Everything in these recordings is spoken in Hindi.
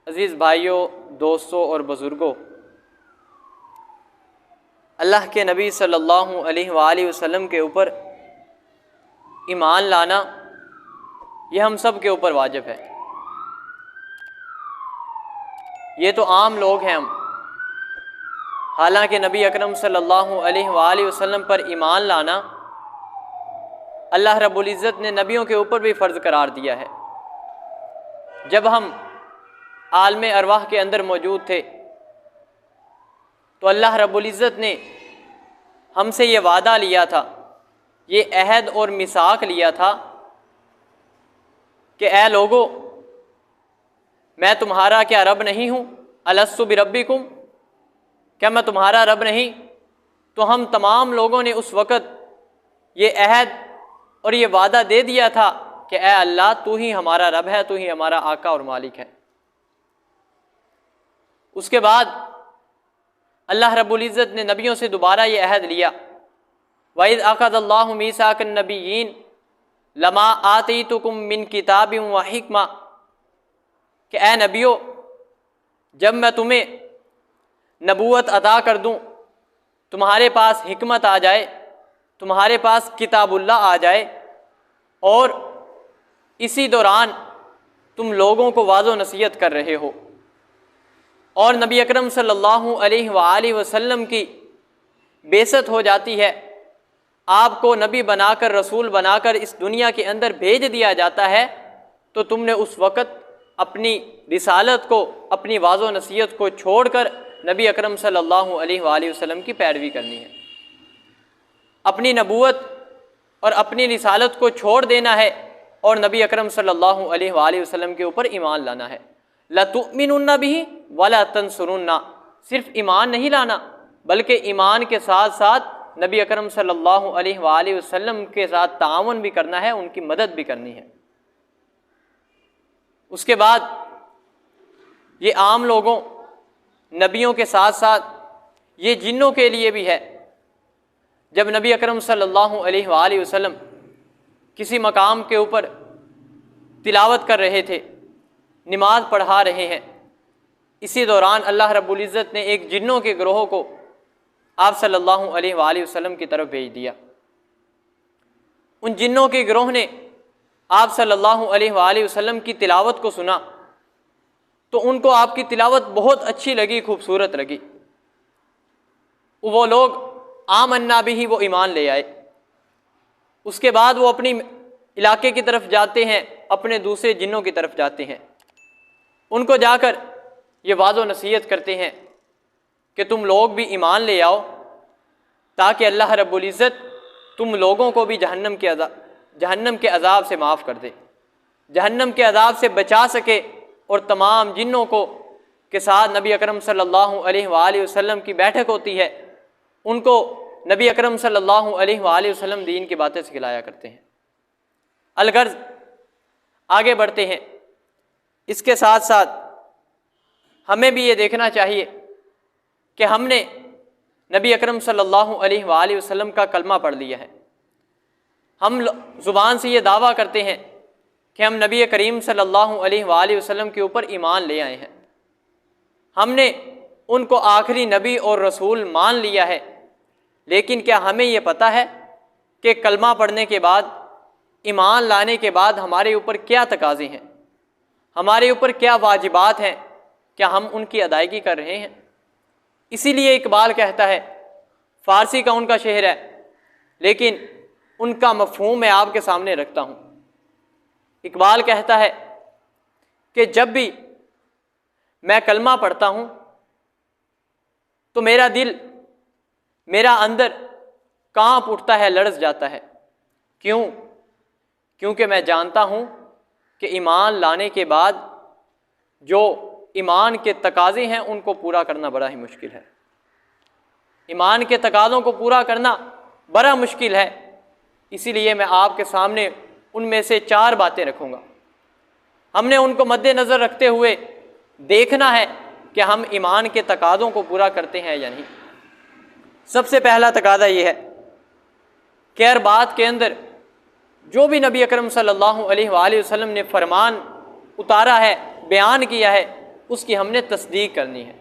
अज़ीज़ भाइयों, दोस्तों और बुज़ुर्गों, अल्लाह के नबी सल्लल्लाहु अलैहि वसल्लम के ऊपर ईमान लाना यह हम सब के ऊपर वाजिब है। ये तो आम लोग हैं हम, हालांकि नबी अकरम सल्लल्लाहु अलैहि वसल्लम पर ईमान लाना अल्लाह रब्बुल इज़्ज़त ने नबियों के ऊपर भी फ़र्ज़ करार दिया है। जब हम आलम अरवाह के अंदर मौजूद थे तो अल्लाह रब्बुल इज़्ज़त ने हमसे ये वादा लिया था, ये अहद और मिसाक लिया था कि ए लोगो, मैं तुम्हारा क्या रब नहीं हूँ? अलस्तु बिरब्बिकुम, क्या मैं तुम्हारा रब नहीं? तो हम तमाम लोगों ने उस वक़्त ये अहद और ये वादा दे दिया था कि ए अल्लाह, तू ही हमारा रब है, तू ही हमारा आका और मालिक है। उसके बाद अल्लाह रब्बुल इज़्ज़त ने नबियों से दोबारा ये अहद लिया, वइज़ अख़ज़ल्लाहु मीसाकन नबिय्यीन लमा आतीतुकुम मिन किताबिन व हिक्मा, कि ए नबियो, जब मैं तुम्हें नबूवत अता कर दूँ, तुम्हारे पास हिकमत आ जाए, तुम्हारे पास किताबुल्लाह आ जाए और इसी दौरान तुम लोगों को वाज़ो नसीहत कर रहे हो और नबी अकरम सल्लल्लाहु अलैहि वसल्लम की बेइज्जत हो जाती है, आपको नबी बनाकर, रसूल बनाकर इस दुनिया के अंदर भेज दिया जाता है, तो तुमने उस वक़्त अपनी रिसालत को, अपनी वाज़ो नसीहत को छोड़कर नबी अकरम सल्लल्लाहु अलैहि वसल्लम की पैरवी करनी है। अपनी नबूवत और अपनी रिसालत को छोड़ देना है और नबी अकरम सल्लल्लाहु अलैहि वसल्लम के ऊपर ईमान लाना है। लतुमिनुन्ना बिही वला तंसुरुन्ना, सिर्फ ईमान नहीं लाना बल्कि ईमान के साथ साथ नबी अकरम सल्लल्लाहु अलैहि वसल्लम के साथ ताउन भी करना है, उनकी मदद भी करनी है। उसके बाद ये आम लोगों, नबियों के साथ साथ ये जिन्नों के लिए भी है। जब नबी अकरम सल्लल्लाहु अलैहि वसल्लम किसी मकाम के ऊपर तिलावत कर रहे थे, नमाज पढ़ा रहे हैं, इसी दौरान अल्लाह रब्बुल इज़्ज़त ने एक जिन्नों के ग्रोह को आप सल्लल्लाहु अलैहि वसल्लम की तरफ भेज दिया। उन जिन्नों के ग्रोह ने आप सल्लल्लाहु अलैहि वसल्लम की तिलावत को सुना तो उनको आपकी तिलावत बहुत अच्छी लगी, खूबसूरत लगी। वो लोग आमन्ना बिही, वो ईमान ले आए। उसके बाद वो अपनी इलाके की तरफ जाते हैं, अपने दूसरे जिन्नों की तरफ जाते हैं, उनको जाकर ये वाज़ो नसीहत करते हैं कि तुम लोग भी ईमान ले आओ ताकि अल्लाह रब्बुल इज़्ज़त तुम लोगों को भी जहन्नम के अज़ाब से माफ़ कर दे, जहन्नम के अज़ाब से बचा सके और तमाम जिन्नों को के साथ नबी अकरम सल्लल्लाहु अलैहि वसल्लम की बैठक होती है, उनको नबी अकरम सल्लल्लाहु अलैहि वसल्लम दीन की बातें सिखलाया करते हैं। अलगर्ज़ आगे बढ़ते हैं। इसके साथ साथ हमें भी ये देखना चाहिए कि हमने नबी अकरम सल्लल्लाहु अलैहि वसल्लम का कलमा पढ़ लिया है। हम ज़ुबान से ये दावा करते हैं कि हम नबी करीम सल्लल्लाहु अलैहि वसल्लम के ऊपर ईमान ले आए हैं, हमने उनको आखिरी नबी और रसूल मान लिया है। लेकिन क्या हमें ये पता है कि कलमा पढ़ने के बाद, ईमान लाने के बाद हमारे ऊपर क्या तकाज़े हैं, हमारे ऊपर क्या वाजिबात हैं, क्या हम उनकी अदायगी कर रहे हैं? इसीलिए इकबाल कहता है, फ़ारसी का उनका शेर है लेकिन उनका मफ़हूम मैं आपके सामने रखता हूँ। इकबाल कहता है कि जब भी मैं कलमा पढ़ता हूँ तो मेरा दिल, मेरा अंदर कांप उठता है, लड़स जाता है। क्यों? क्योंकि मैं जानता हूँ कि ईमान लाने के बाद जो ईमान के तकाज़े हैं उनको पूरा करना बड़ा ही मुश्किल है। ईमान के तकाज़ों को पूरा करना बड़ा मुश्किल है। इसीलिए मैं आपके सामने उनमें से 4 बातें रखूँगा। हमने उनको मद्देनज़र रखते हुए देखना है कि हम ईमान के तकाज़ों को पूरा करते हैं या नहीं। सबसे पहला तकाज़ा ये है कि हर बात के अंदर जो भी नबी अकरम सल्लल्लाहु अलैहि वसल्लम ने फरमान उतारा है, बयान किया है, उसकी हमने तस्दीक करनी है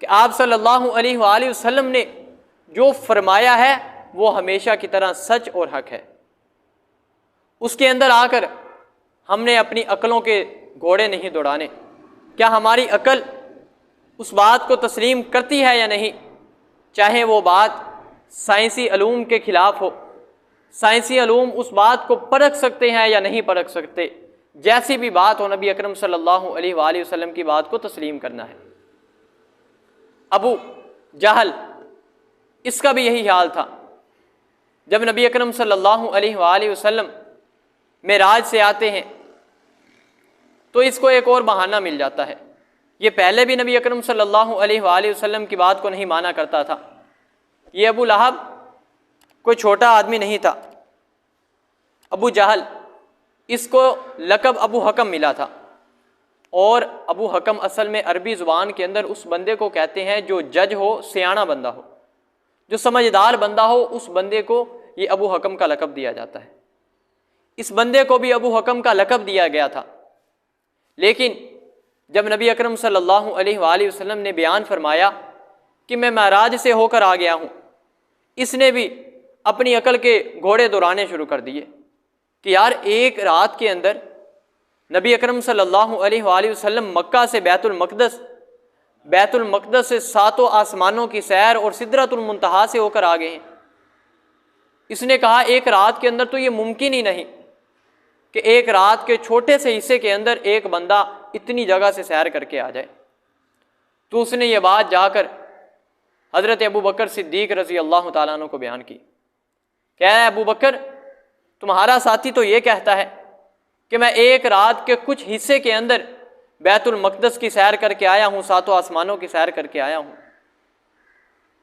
कि आप सल्लल्लाहु अलैहि वसल्लम ने जो फरमाया है वो हमेशा की तरह सच और हक है। उसके अंदर आकर हमने अपनी अक्लों के घोड़े नहीं दौड़ाने। क्या हमारी अकल उस बात को तस्लीम करती है या नहीं, चाहे वो बात साइंसी अलूम के ख़िलाफ़ हो। साइंसी अलूम उस बात को परख सकते हैं या नहीं परख सकते, जैसी भी बात हो नबी अकरम सल्लल्लाहु अलैहि वसल्लम की बात को तस्लीम करना है। अबू जहल, इसका भी यही हाल था। जब नबी अकरम सल्लल्लाहु अलैहि वसल्लम मेराज से आते हैं तो इसको एक और बहाना मिल जाता है। ये पहले भी नबी अकरम सल्लल्लाहु अलैहि वसल्लम की बात को नहीं माना करता था। ये अबू लहब कोई छोटा आदमी नहीं था। अबू जहल, इसको लक़ब अबू हकम मिला था। और अबू हकम असल में अरबी ज़ुबान के अंदर उस बंदे को कहते हैं जो जज हो, सियाना बंदा हो, जो समझदार बंदा हो, उस बंदे को ये अबू हकम का लक़ब दिया जाता है। इस बंदे को भी अबू हकम का लक़ब दिया गया था। लेकिन जब नबी अकरम सल्लल्लाहु अलैहि वसल्लम ने बयान फरमाया कि मैं महराज से होकर आ गया हूँ, इसने भी अपनी अकल के घोड़े दौड़ाने शुरू कर दिए कि यार एक रात के अंदर नबी अकरम सल्लल्लाहु अलैहि वसल्लम मक्का से बैतुल मक़दस से सातों आसमानों की सैर और सिदरतुल मुंतहा से होकर आ गए हैं। इसने कहा एक रात के अंदर तो ये मुमकिन ही नहीं कि एक रात के छोटे से हिस्से के अंदर एक बंदा इतनी जगह से सैर करके आ जाए। तो उसने ये बात जाकर हज़रत अबू बकर सिद्दीक़ रज़ी अल्लाह ताला अन्हु को बयान की। क्या है अबू बकर, तुम्हारा साथी तो ये कहता है कि मैं एक रात के कुछ हिस्से के अंदर बैतुल मक़दस की सैर करके आया हूँ, सातों आसमानों की सैर करके आया हूँ।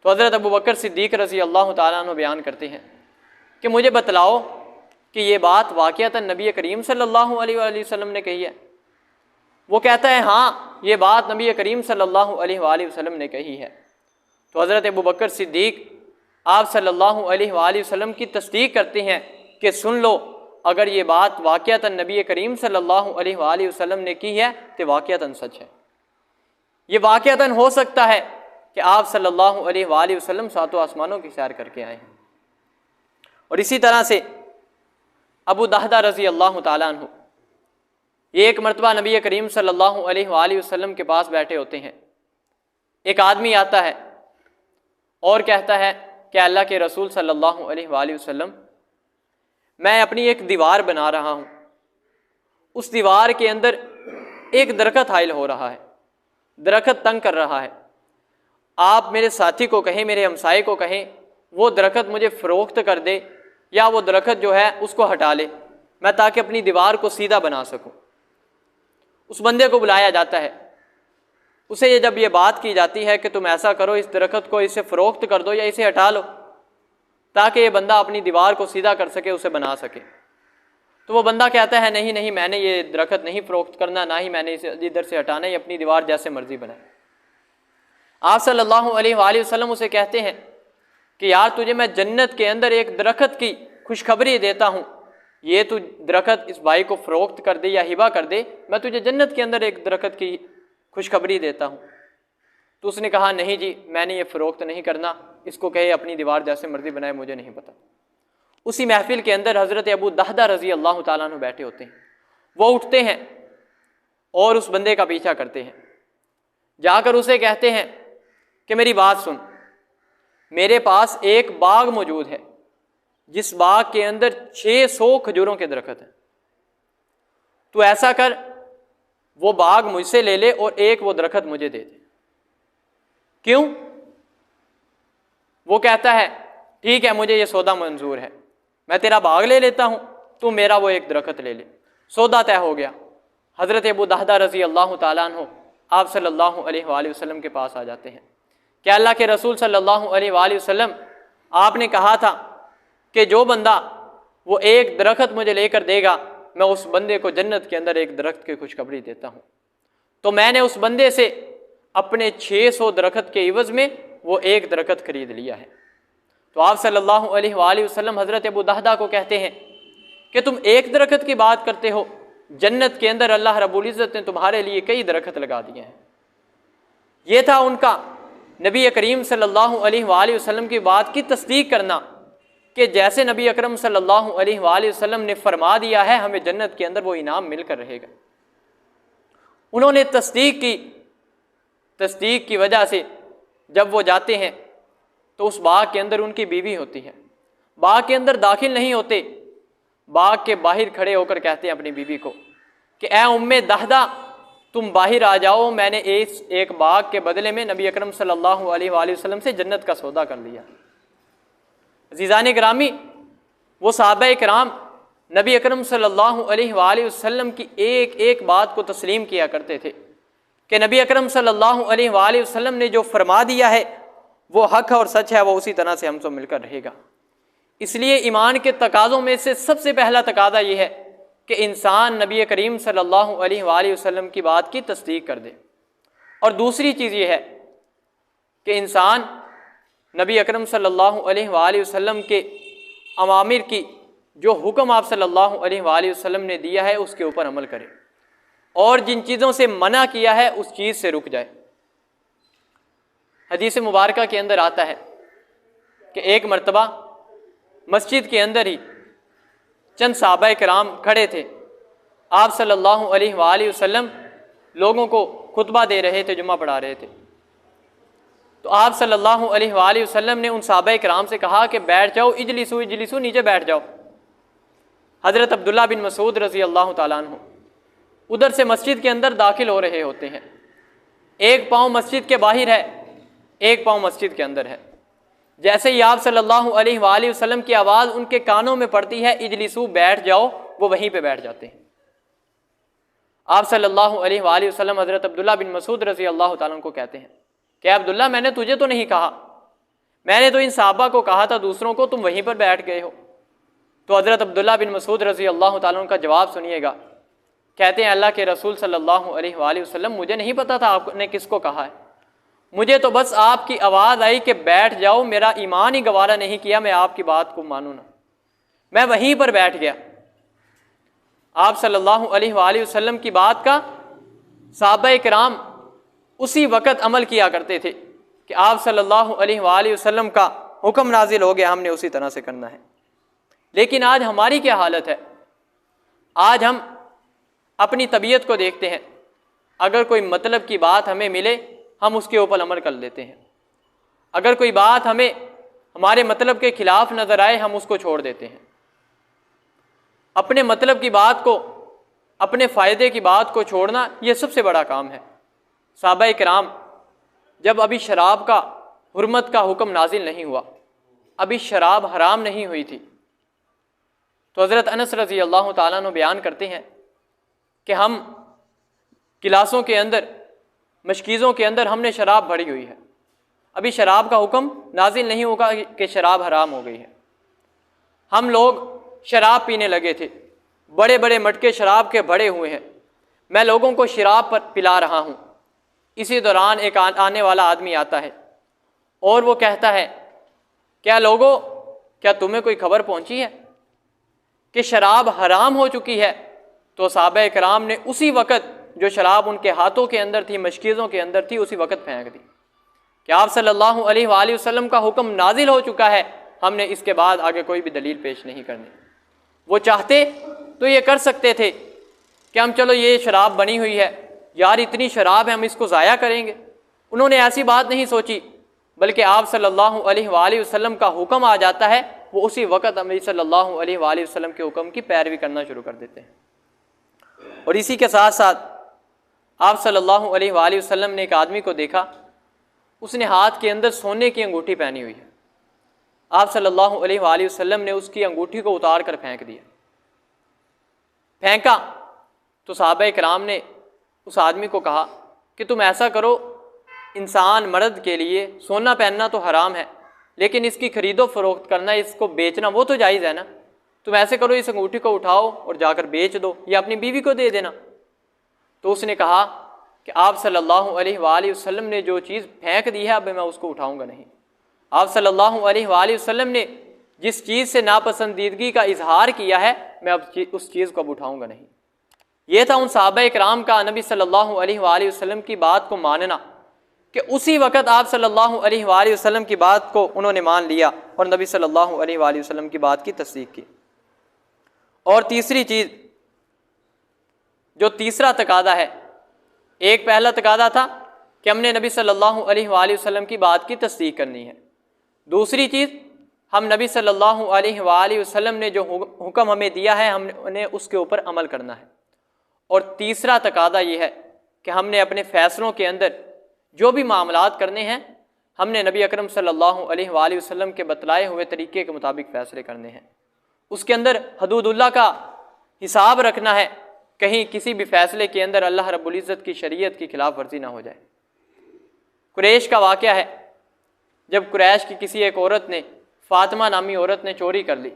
तो हज़रत अबू बकर सिद्दीक़ रज़ी अल्लाह ताला अन्हु बयान करते हैं कि मुझे बतलाओ कि ये बात वाक़ियतन नबी करीम सल्लल्लाहु अलैहि वसल्लम ने कही है। वो कहता है हाँ, ये बात नबी करीम सल्लल्लाहु अलैहि वसल्लम ने कही है। तो हज़रत अबू बकर सिद्दीक़ आप सल्लल्लाहु अलैहि वसल्लम की तस्दीक करते हैं कि सुन लो, अगर ये बात वाक़ियतन नबी करीम सल्लल्लाहु अलैहि वसल्लम ने की है तो वाक़ियतन सच है। ये वाक़ियतन हो सकता है कि आप सल्लल्लाहु अलैहि वसल्लम सातों आसमानों की सैर करके आए हैं। और इसी तरह से अबू दहदा रज़ी अल्लाह ताला अन्हु एक मरतबा नबी करीम सल्लल्लाहु अलैहि वसल्लम के पास बैठे होते हैं। एक आदमी आता है और कहता है कि अल्लाह के रसूल सल्लल्लाहु अलैहि वसल्लम, मैं अपनी एक दीवार बना रहा हूँ, उस दीवार के अंदर एक दरख्त हाइल हो रहा है, दरख्त तंग कर रहा है। आप मेरे साथी को कहें, मेरे हमसाये को कहें, वो दरख्त मुझे फ़रोख्त कर दे या वो दरख्त जो है उसको हटा ले, मैं ताकि अपनी दीवार को सीधा बना सकूं। उस बंदे को बुलाया जाता है। उसे जब ये बात की जाती है कि तुम ऐसा करो, इस दरख्त को इसे फ़रोख्त कर दो या इसे हटा लो ताकि ये बंदा अपनी दीवार को सीधा कर सके, उसे बना सके। तो वो बंदा कहता है नहीं नहीं, मैंने ये दरख्त नहीं फ़रोख्त करना, ना ही मैंने इसे इधर से हटाना, ही अपनी दीवार जैसे मर्जी बनाए। आप सल्लल्लाहु अलैहि वसल्लम उसे कहते हैं कि यार तुझे मैं जन्नत के अंदर एक दरख्त की खुशखबरी देता हूँ, ये तू दरख्त इस भाई को फ़रोख्त कर दे या हिबा कर दे, मैं तुझे जन्नत के अंदर एक दरख्त की खुशखबरी देता हूँ। तो उसने कहा नहीं जी, मैंने ये फ़रोख्त नहीं करना, इसको कहे अपनी दीवार जैसे मर्जी बनाए, मुझे नहीं पता। उसी महफिल के अंदर हज़रत अबू दहदा रज़ी अल्लाह ताला अन्हु बैठे होते हैं। वो उठते हैं और उस बंदे का पीछा करते हैं, जाकर उसे कहते हैं कि मेरी बात सुन, मेरे पास एक बाग मौजूद है जिस बाग के अंदर 600 खजूरों के दरख्त हैं। तो ऐसा कर, वो बाग मुझसे ले ले और एक वो दरख्त मुझे दे दे। क्यों? वो कहता है ठीक है, मुझे ये सौदा मंजूर है, मैं तेरा बाग ले लेता हूँ, तू मेरा वो एक दरख्त ले ले। सौदा तय हो गया। हज़रत अबू दहदा रज़ी अल्लाह ताला अन्हु आप सल्लल्लाहु अलैहि वसल्लम के पास आ जाते हैं कि अल्लाह के रसूल सल्लल्लाहु अलैहि वसल्लम, आपने कहा था कि जो बंदा वो एक दरख्त मुझे लेकर देगा, मैं उस बंदे को जन्नत के अंदर एक दरख्त की खुशखबरी देता हूँ। तो मैंने उस बंदे से अपने 600 दरख्त के इवज़ में वो एक दरख्त खरीद लिया है। तो आप सल्लल्लाहु अलैहि वसल्लम हज़रत अबू दहदा को कहते हैं कि तुम एक दरख्त की बात करते हो, जन्नत के अंदर अल्लाह रब्बुल इज़्ज़त ने तुम्हारे लिए कई दरख्त लगा दिए हैं। ये था उनका नबी करीम सल्लल्लाहु अलैहि वसल्लम की बात की तस्दीक करना कि जैसे नबी अकरम सल्लल्लाहु अलैहि वसल्लम ने फरमा दिया है हमें जन्नत के अंदर वो इनाम मिलकर रहेगा। उन्होंने तस्दीक की वजह से जब वो जाते हैं तो उस बाग के अंदर उनकी बीवी होती है, बाग के अंदर दाखिल नहीं होते, बाग के बाहर खड़े होकर कहते हैं अपनी बीवी को कि ए उम्मे दहदा तुम बाहर आ जाओ, मैंने एक बाग के बदले में नबी अकरम सल्लल्लाहु अलैहि वसल्लम से जन्नत का सौदा कर लिया। अज़ीज़ान गिरामी, वो सहाबा किराम नबी अकरम सल्लल्लाहु अलैहि वसल्लम की एक एक बात को तस्लीम किया करते थे कि नबी अकरम सल्लल्लाहु अलैहि वसल्लम ने जो फरमा दिया है वो हक और सच है, वो उसी तरह से हमसे मिलकर रहेगा। इसलिए ईमान के तकाज़ों में से सबसे पहला तकाज़ा ये है कि इंसान नबी करीम सल्लल्लाहु अलैहि वसल्लम की बात की तस्दीक कर दे। और दूसरी चीज़ ये है कि इंसान नबी अकरम सल्लल्लाहु अलैहि वसल्लम के अवामिर की जो हुक्म आप सल्लल्लाहु अलैहि वसल्लम ने दिया है उसके ऊपर अमल करे और जिन चीज़ों से मना किया है उस चीज़ से रुक जाए। हदीस मुबारका के अंदर आता है कि एक मर्तबा मस्जिद के अंदर ही चंद सहाबा किराम खड़े थे, आप सल्लल्लाहु अलैहि वसल्लम लोगों को खुतबा दे रहे थे, जुम्मा पढ़ा रहे थे। तो आप सल्लल्लाहु अलैहि वसल्लम ने उन सहाबा किराम से कहा कि बैठ जाओ, इजलिसु इजलिसु, नीचे बैठ जाओ। हज़रत अब्दुल्ला बिन मसूद रज़ी अल्लाह ताला अन्हु उधर से मस्जिद के अंदर दाखिल हो रहे होते हैं, एक पाँव मस्जिद के बाहर है, एक पाँव मस्जिद के अंदर है। जैसे ही आप सल्लल्लाहु अलैहि वसल्लम की आवाज़ उनके कानों में पड़ती है, इजलिसु बैठ जाओ, वो वहीं पे बैठ जाते हैं। आप सल्लल्लाहु अलैहि वसल्लम हज़रत अब्दुल्ला बिन मसूद रज़ी अल्लाह ताला को कहते हैं कि अब्दुल्ला, मैंने तुझे तो नहीं कहा, मैंने तो इन सहाबा को कहा था दूसरों को, तुम वहीं पर बैठ गए हो। तो हज़रत अब्दुल्ला बिन मसूद रज़ी अल्लाह ताला का जवाब सुनिएगा। कहते हैं अल्लाह के रसूल सल्लल्लाहु अलैहि वसल्लम, मुझे नहीं पता था आपने किसको कहा है, मुझे तो बस आपकी आवाज़ आई कि बैठ जाओ, मेरा ईमान ही गवारा नहीं किया मैं आपकी बात को मानूँ ना, मैं वहीं पर बैठ गया। आप सल्लल्लाहु अलैहि वसल्लम की बात का सहाबा किराम उसी वक़्त अमल किया करते थे कि आप सल्लल्लाहु अलैहि वसल्लम का हुक्म नाजिल हो गया, हमने उसी तरह से करना है। लेकिन आज हमारी क्या हालत है? आज हम अपनी तबीयत को देखते हैं, अगर कोई मतलब की बात हमें मिले हम उसके ऊपर अमल कर लेते हैं, अगर कोई बात हमें हमारे मतलब के खिलाफ नज़र आए हम उसको छोड़ देते हैं। अपने मतलब की बात को, अपने फ़ायदे की बात को छोड़ना ये सबसे बड़ा काम है। सहाबा किराम जब अभी शराब का हुर्मत का हुक्म नाजिल नहीं हुआ, अभी शराब हराम नहीं हुई थी, तो हज़रत अनस रज़ी अल्लाह ताला अन्हु बयान करते हैं कि हम गिलासों के अंदर, मशकीज़ों के अंदर हमने शराब भरी हुई है, अभी शराब का हुक्म नाजिल नहीं होगा कि शराब हराम हो गई है। हम लोग शराब पीने लगे थे, बड़े बड़े मटके शराब के भरे हुए हैं, मैं लोगों को शराब पर पिला रहा हूँ। इसी दौरान एक आने वाला आदमी आता है और वो कहता है, क्या लोगों, क्या तुम्हें कोई खबर पहुँची है कि शराब हराम हो चुकी है? तो सहाबा किराम ने उसी वक़्त जो शराब उनके हाथों के अंदर थी, मशकीज़ों के अंदर थी, उसी वक़्त फेंक दी कि आप सल्लल्लाहु अलैहि वसल्लम का हुक्म नाजिल हो चुका है, हमने इसके बाद आगे कोई भी दलील पेश नहीं करनी। वो चाहते तो ये कर सकते थे कि हम चलो ये शराब बनी हुई है यार, इतनी शराब है हम इसको ज़ाया करेंगे। उन्होंने ऐसी बात नहीं सोची, बल्कि आप सल्लल्लाहु अलैहि वसल्लम का हुक्म आ जाता है, वो उसी वक़्त नबी सल्लल्लाहु अलैहि वसल्लम के हुक्म की पैरवी करना शुरू कर देते हैं। और इसी के साथ साथ आप सल्लल्लाहु अलैहि वसल्लम ने एक आदमी को देखा, उसने हाथ के अंदर सोने की अंगूठी पहनी हुई है। आप सल्लल्लाहु अलैहि वसल्लम ने उसकी अंगूठी को उतार कर फेंक दिया। फेंका तो सहाबा किराम ने उस आदमी को कहा कि तुम ऐसा करो, इंसान मर्द के लिए सोना पहनना तो हराम है, लेकिन इसकी खरीदो फरोख्त करना, इसको बेचना वो तो जायज़ है ना। तुम ऐसे करो, इस अंगूठी को उठाओ और जाकर बेच दो या अपनी बीवी को दे देना। तो उसने कहा कि आप सल्लल्लाहु अलैहि वसल्लम ने जो चीज़ फेंक दी है अब मैं उसको उठाऊंगा नहीं। आप सल्लल्लाहु अलैहि वसल्लम ने जिस चीज़ से नापसंदीदगी का इजहार किया है, मैं अब उस चीज़ को अब उठाऊंगा नहीं। ये था उन सहाबा इकराम का नबी सल्लल्लाहु अलैहि वसल्लम की बात को मानना, कि उसी वक़्त आप सल्लल्लाहु अलैहि वसल्लम की बात को उन्होंने मान लिया और नबी सल्लल्लाहु अलैहि वसल्लम की बात की तस्दीक की। और तीसरी चीज़, जो तीसरा तकादा है, एक पहला तकादा था कि हमने नबी सल्लल्लाहु अलैहि वसल्लम की बात की तस्दीक करनी है। दूसरी चीज़, हम नबी सल्लल्लाहु अलैहि वसल्लम ने जो हुक्म हमें दिया है हमने उसके ऊपर अमल करना है। और तीसरा तकादा ये है कि हमने अपने फ़ैसलों के अंदर जो भी मामलात करने हैं हमने नबी अकरम सल्लल्लाहु अलैहि वसल्लम के बतलाए हुए तरीके के मुताबिक फ़ैसले करने हैं। उसके अंदर हदूदुल्लाह का हिसाब रखना है, कहीं किसी भी फ़ैसले के अंदर अल्लाह रब्बुल इज़्ज़त की शरीयत की खिलाफ वर्जी ना हो जाए। कुरैश का वाक़या है, जब कुरैश की किसी एक औरत ने, फ़ातिमा नामी औरत ने चोरी कर ली।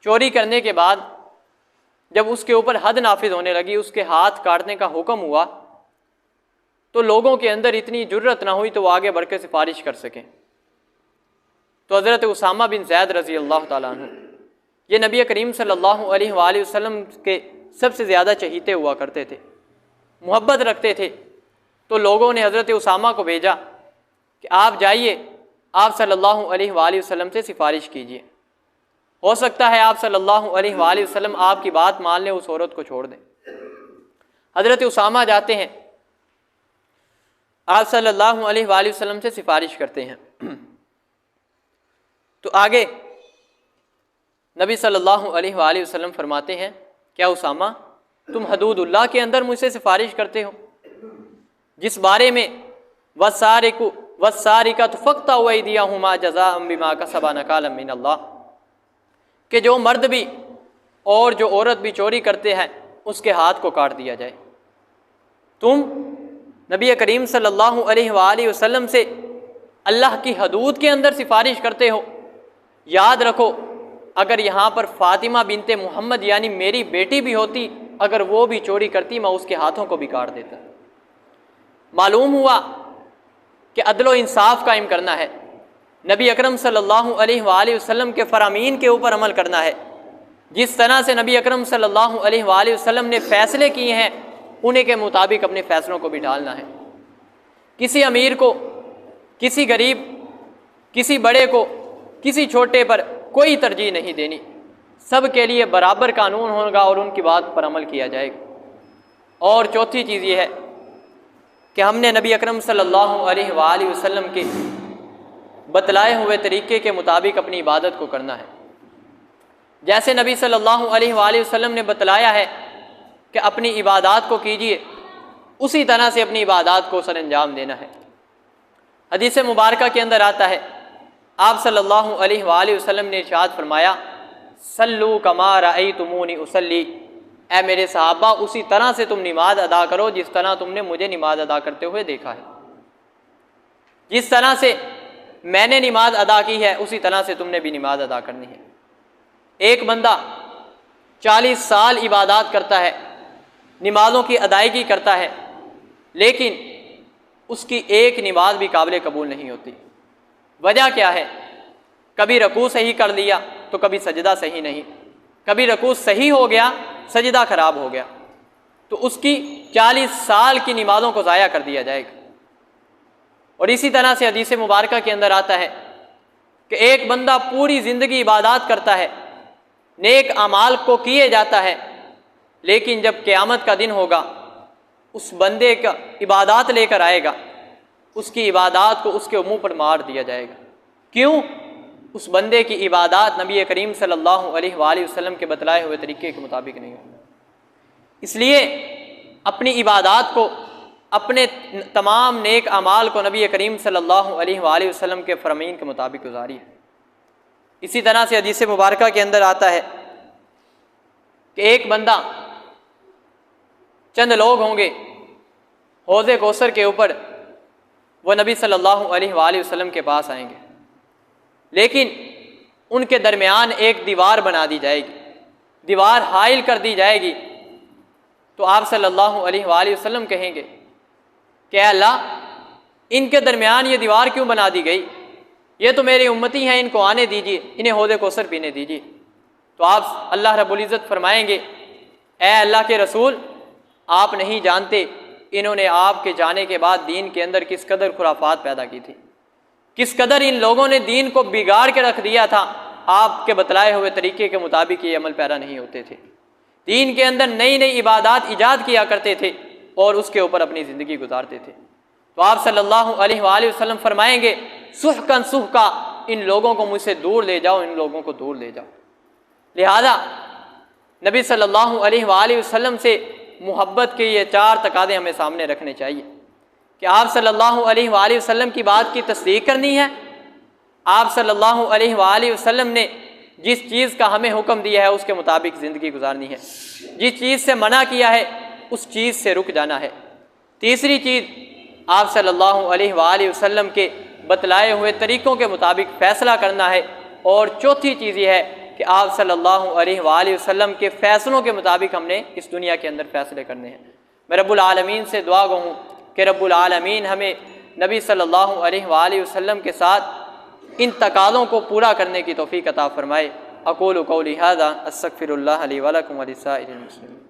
चोरी करने के बाद जब उसके ऊपर हद नाफिज होने लगी, उसके हाथ काटने का हुक्म हुआ, तो लोगों के अंदर इतनी जुर्रत ना हुई तो वो आगे बढ़ के सिफारिश कर सकें। तो हज़रत उसामा बिन ज़ैद रज़ी अल्लाह ताला अन्हु, ये नबी करीम सल्लल्लाहु अलैहि वसल्लम के सबसे ज़्यादा चहीते हुआ करते थे, मोहब्बत रखते थे। तो लोगों ने हज़रत उसामा को भेजा कि आप जाइए, आप सल्लल्लाहु अलैहि वसल्लम से सिफारिश कीजिए, हो सकता है आप सल्लल्लाहु अलैहि वसल्लम आपकी बात मान लें, उस औरत को छोड़ दें। हज़रत उसामा जाते हैं, आप सल्लल्लाहु अलैहि वसल्लम से सिफारिश करते हैं। तो आगे नबी सल्लल्लाहु अलैहि वसल्लम फरमाते हैं, क्या उसामा तुम हदूदुल्लाह के अंदर मुझसे सिफारिश करते हो, जिस बारे में वस्सारिका फ़क़्ता वैदियहुमा जज़ाअम बिमा कसबा नकालम मिनल्लाह, कि जो मर्द भी और जो औरत भी चोरी करते हैं उसके हाथ को काट दिया जाए। तुम नबी करीम सल्लल्लाहु अलैहि वसल्लम से अल्लाह की हदूद के अंदर सिफारिश करते हो। याद रखो, अगर यहाँ पर फ़ातिमा बिनते मोहम्मद यानी मेरी बेटी भी होती, अगर वो भी चोरी करती मैं उसके हाथों को भी काट देता। मालूम हुआ कि अदलो इंसाफ कायम करना है, नबी अकरम सल्लल्लाहु अलैहि वसल्लम के फ़रामीन के ऊपर अमल करना है। जिस तरह से नबी अकरम सल्लल्लाहु अलैहि वसल्लम ने फ़ैसले किए हैं उन्हीं के मुताबिक अपने फ़ैसलों को भी ढालना है। किसी अमीर को, किसी गरीब, किसी बड़े को, किसी छोटे पर कोई तरजीह नहीं देनी, सब के लिए बराबर कानून होगा और उनकी बात पर अमल किया जाएगा। और चौथी चीज़ ये है कि हमने नबी अकरम सल्लल्लाहु अलैहि वसल्लम के बतलाए हुए तरीके के मुताबिक अपनी इबादत को करना है। जैसे नबी सल्लल्लाहु अलैहि वसल्लम ने बतलाया है कि अपनी इबादत को कीजिए, उसी तरह से अपनी इबादत को सर अंजाम देना है। हदीस मुबारका के अंदर आता है, आप सल्लल्लाहु अलैहि वसल्लम ने इरशाद फरमाया, सल्लू कमा रअयतुमूनी उसल्ली, ऐ मेरे सहाबा उसी तरह से तुम नमाज अदा करो जिस तरह तुमने मुझे नमाज अदा करते हुए देखा है। जिस तरह से मैंने नमाज अदा की है उसी तरह से तुमने भी नमाज अदा करनी है। एक बंदा 40 साल इबादत करता है, नमाज़ों की अदायगी करता है, लेकिन उसकी एक नमाज भी काबिल कबूल नहीं होती। वजह क्या है? कभी रकू सही कर लिया तो कभी सजदा सही नहीं, कभी रकू सही हो गया सजदा खराब हो गया, तो उसकी 40 साल की नमाज़ों को ज़ाया कर दिया जाएगा। और इसी तरह से हदीस मुबारका के अंदर आता है कि एक बंदा पूरी ज़िंदगी इबादत करता है, नेक अमाल को किए जाता है, लेकिन जब क़यामत का दिन होगा उस बंदे का इबादत लेकर आएगा, उसकी इबादत को उसके मुंह पर मार दिया जाएगा। क्यों? उस बंदे की इबादत नबी करीम सल्लल्लाहु अलैहि वसल्लम के बतलाए हुए तरीके के मुताबिक नहीं होगी। इसलिए अपनी इबादत को, अपने तमाम नेक अमाल को नबी करीम सल्लल्लाहु अलैहि वसल्लम के फरमीन के मुताबिक गुजारिए। इसी तरह से हदीस मुबारका के अंदर आता है कि एक बंदा, चंद लोग होंगे हौज़े कौसर के ऊपर, वो नबी सल्लल्लाहु अलैहि वसल्लम के पास आएंगे, लेकिन उनके दरमियान एक दीवार बना दी जाएगी, दीवार हाइल कर दी जाएगी। तो आप सल्लल्लाहु अलैहि वसल्लम कहेंगे कि अल्लाह, इनके दरमियान ये दीवार क्यों बना दी गई? ये तो मेरी उम्मती हैं, इनको आने दीजिए, इन्हें हौज़े कौसर पीने दीजिए। तो आप अल्लाह रब्बुल इज़्ज़त फरमाएंगे ए अल्लाह के रसूल, आप नहीं जानते इन्होंने आपके जाने के बाद दीन के अंदर किस कदर खुराफात पैदा की थी, किस कदर इन लोगों ने दीन को बिगाड़ के रख दिया था। आपके बतलाए हुए तरीके के मुताबिक ये अमल पैरा नहीं होते थे, दीन के अंदर नई नई इबादत ईजाद किया करते थे और उसके ऊपर अपनी ज़िंदगी गुजारते थे। तो आप सल्लल्लाहु अलैहि वसल्लम फरमाएंगे, सुहकन सुहका, इन लोगों को मुझसे दूर ले जाओ, इन लोगों को दूर ले जाओ। लिहाजा नबी सल्लल्लाहु अलैहि वसल्लम से मोहब्बत के ये 4 तकादे हमें सामने रखने चाहिए कि आप सल्लल्लाहु अलैहि वसल्लम की बात की तस्दीक करनी है। आप सल्लल्लाहु अलैहि वसल्लम ने जिस चीज़ का हमें हुक्म दिया है उसके मुताबिक ज़िंदगी गुजारनी है, जिस चीज़ से मना किया है उस चीज़ से रुक जाना है। तीसरी चीज़, आप सल्लल्लाहु अलैहि वसल्लम के बतलाए हुए तरीक़ों के मुताबिक फ़ैसला करना है। और चौथी चीज़ ये है कि आप सल्लल्लाहु अलैहि वसल्लम के फ़ैसलों के मुताबिक हमने इस दुनिया के अंदर फ़ैसले करने हैं। मैं रब्बुल आलमीन से दुआ गो हूँ कि रब्बुल आलमीन हमें नबी सल्लल्लाहु अलैहि वसल्लम के साथ इन तकाज़ों को पूरा करने की तौफ़ीक़ अता फ़रमाए। अक़ूलु क़ौली हाज़ा अस्तग़फ़िरुल्लाह ली व लकुम व लिसाइरिल मुस्लिमीन।